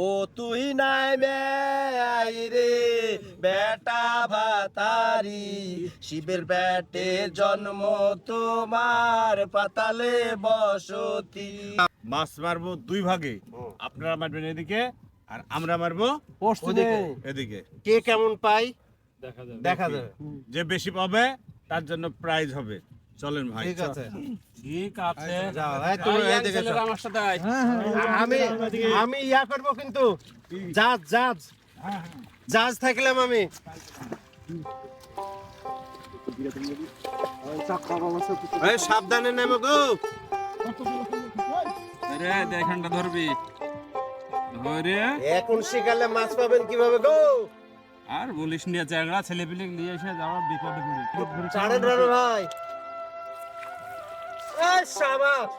ও তুই নাই may I রে বেটা ভাতারি শিবের পেটে জন্ম তোমার পাতালে বসতি। মাছ মারবো দুই ভাগে, আপনারা মারবেন এদিকে আর আমরা মারবো ওদিকে। এদিকে। কে কেমন পাই দেখা যাবে, যে বেশি পাবে তার জন্য প্রাইজ হবে। চলেন ভাই। ঠিক আছে ঠিক আছে যাও এই তুমি এদিকে যাও। আমার সাথে আয়। আমি আমি ইয়া করব কিন্তু জাজ জাজ জাজ থাকলাম আমি। এই সাবধানে নেমো গো। আরে দেখানটা ধরবি ধরে এখন শিকালে মাছ পাবেন কিভাবে গো? আর বলিস নিয়ে জায়গা ছেলে পিলে নিয়ে এসে যাওয়া বিপদে পড়ি। ছাড়েন রে ভাই। এই শাবাশ।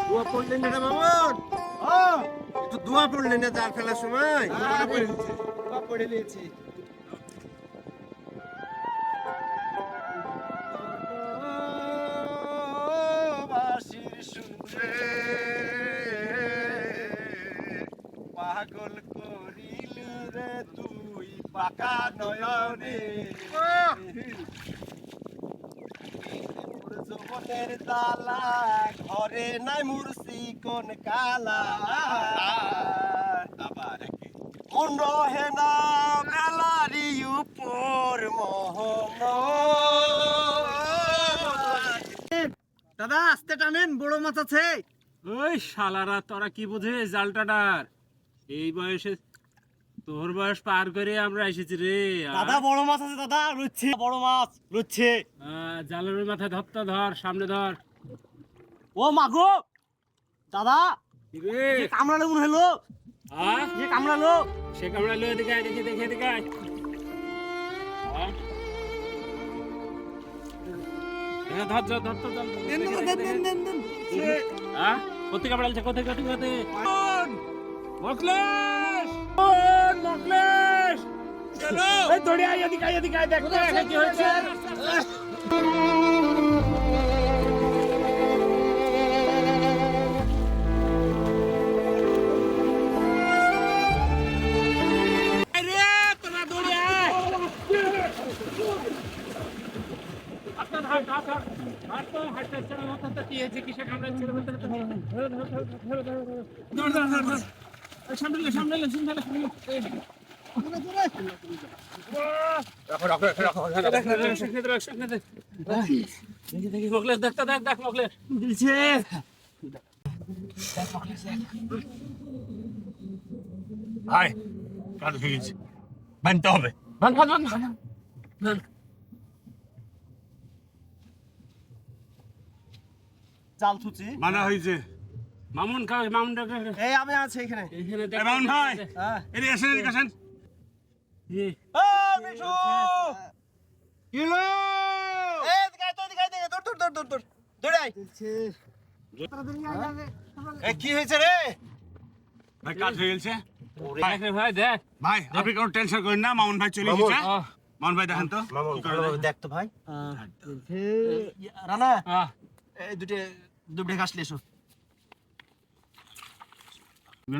দোয়া পড়লেন না রে মামুন? একটু দোয়া পড়লেন না জাল ফেলার সময়? পড়ে নিয়েছি। বাঁশির সুরে পাগল করিলি রে তুই পাকা নয়নে যৌবনের তালা ঘরে নাই মুরসি কোন কালা আবার মন রহে না বেলারি উপর মোহন। দাদা আস্তে টানেন, বড় মাছ আছে। ওই শালারা তোরা কি বুঝে জালটাডার এই বয়সে তোর বয়স পার করে আমরা এসেছি রে। দাদা বড় মাছ আছে দাদা, রুচ্ছে বড় মাছ রুচ্ছে। জালের ওই মাথায় ধরতে ধর, সামনে ধর। ও মাগো দাদা রে কামড়ালো মনে হলো, যে কামড়ালো। সে কামড়া লো, এদিকে আয়, দেখে দেখে এদিকে আয়। ধর ধর ধর ধর কোথায় কামড়ালছে, কোথায় কোথায় কোথায় মকলেশ মকলেশ চলো এই দৌড়ে আয়, এদিকে আয়, এদিকে আয়, দেখ দেখ কি হয়েছে। ভাই কাজ হয়ে গেছে, বানতে হবে। জাল ছুচি মানা হয়েছে। মামুন খাও, মামুন ডাক্তার এই আমি আছে এখানে। এখানে এ মামুন ভাই, হ্যাঁ এদিকে আসেন, এদিকে আসেন। ও মিঠু কিলো এই দিকে আয়, তো দিকে দৌড় দৌড় দৌড় দৌড় দৌড় দৌড়ে আয়। এ কি হয়েছে রে? ভাই কাজ হয়ে গেছে। দেখ রে ভাই, দেখ ভাই আপনি কোনো টেনশন করেন না, মামুন ভাই চলে গেছে। মামুন ভাই দেখেন তো মামুন কি করা যায়। দেখ তো ভাই। রানা আহ এই দুটো ঘাস নিয়ে এসো।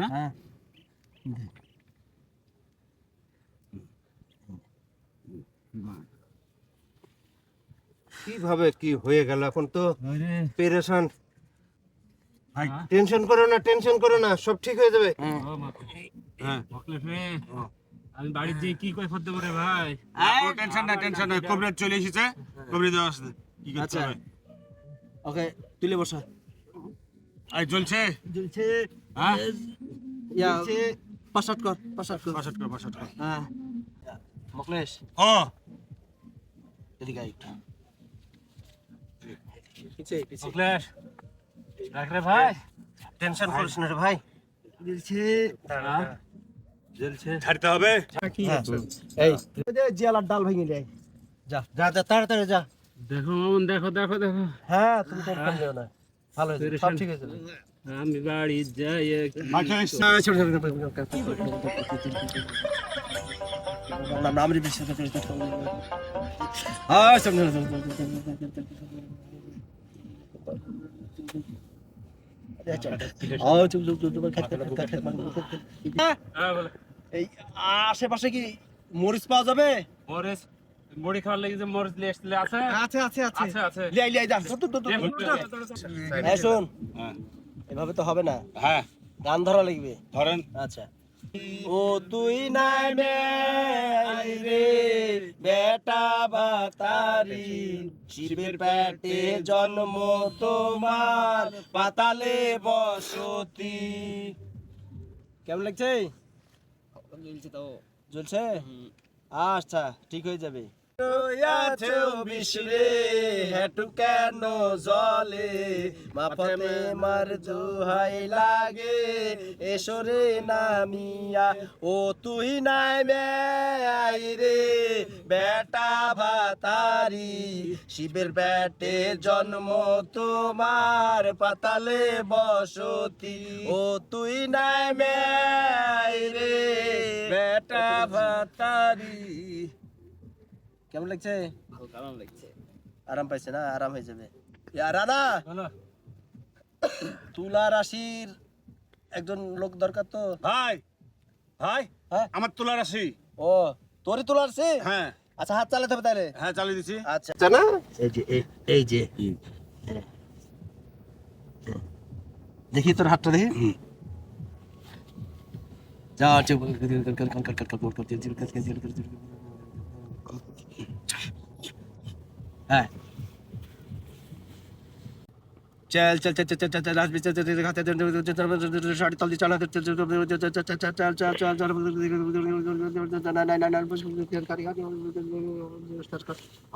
না হ্যাঁ কিভাবে কি হয়ে গেল এখন তো পেরেশান। ভাই টেনশন করো না সব ঠিক হয়ে যাবে। হ্যাঁ মকলেশ রে, আমি বাড়ির দিয়ে কি কই করতে পারে ভাই। কোনো টেনশন না, টেনশন নাই। কবিরাজ চলে এসেছে, কবিরাজ দেওয়া আসছে। কি করতে আচ্ছা। হবে? ওকে তুলে বসা। আই জ্বলছে। জ্বলছে হ্যাঁ ইয়া পাসাট কর পাসাট কর। পাঁচট কর, পাঁচট কর। হ্যাঁ মকলেশ ও এদিকে আয় একটু। পিছে পিছে মকলেশ দেখ রে ভাই, টেনশন করিস না রে ভাই। জ্বলছে জ্বলছে। ছাড়তে হবে। এই জিয়ালার ডাল ভেঙে দেয়। যা যা যা তাড়াতাড়ি যা। দেখো মামুন, দেখো দেখো দেখো। হ্যাঁ তুমি টেনশন নিও না, ভালো হয়েছে সব ঠিক হয়েছে। আমি বাড়ি যাই ভাই চলে এসছে। নামরি বেশি এই আশেপাশে কি মরিচ পাওয়া যাবে? মরিচ মুড়ি খাওয়ার লাগি যে মরিচ লিয়ে আসলে আছে আছে আছে আছে আছে আছে লাই লাই যা এই শোন হ্যাঁ এভাবে তো হবে না, হ্যাঁ গান ধরা লাগবে। ধরেন। আচ্ছা। ও তুই নাই মে রে বেটা বাতারি, শিবের পেটে জন্ম তোমার, পাতালে বসতি। কেমন লাগছে? জ্বলছে? আচ্ছা ঠিক হয়ে যাবে। আছো বিশরে হেটু কেন জলে, মাফতে মার দোহাই লাগে এসরে নামিয়া। ও তুই নাই মে রে বেটা ভাতারি, শিবের পেটে জন্ম তোমার, পাতালে বসতি। ও তুই নাই মে রে বেটা ভাতারি। কেমন লাগছে? আরাম লাগছে। আরাম পাইছে না? আরাম হয়ে যাবে। রানা তুলা রাশির একজন লোক দরকার তো। ভাই ভাই হ্যাঁ আমার তোলা রাশি। ও তোরই তুলা রাশি? হ্যাঁ আচ্ছা হাত চালাতে হবে তাহলে। হ্যাঁ চালিয়ে দিছি। আচ্ছা না এই যে এই যে দেখি তোর হাতটা দেখি। যা হ্যাঁ चल चल चल चल चल चल आज भी चल चल खाते साड़ी तल्दी चला चल चल चल चल चल चल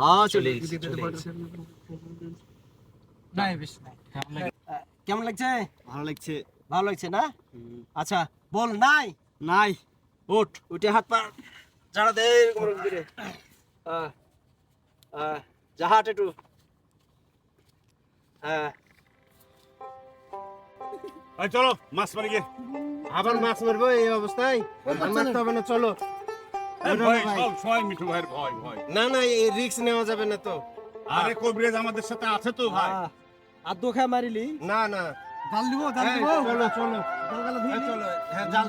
हाँ चले নাই বেশি নাই কেমন লাগছে? ভালো লাগছে। ভালো লাগছে না? আচ্ছা বল নাই নাই উঠ উঠে হাত পা ঝাড়া দে এরকম করে যা হাট একটু হ্যাঁ ভাই চলো মাছ মারি গিয়ে। আবার মাছ মারবো এই অবস্থায়? মারতে হবে না, চলো। ভাই সব সময় মিঠু ভাইয়ের ভয় ভয়। না না এই রিস্ক নেওয়া যাবে না তো। আরে কবিরাজ আমাদের সাথে আছে তো ভাই। আর দোখা মারিলি? না না জাল দিব চলো চলো চলো হ্যাঁ জাল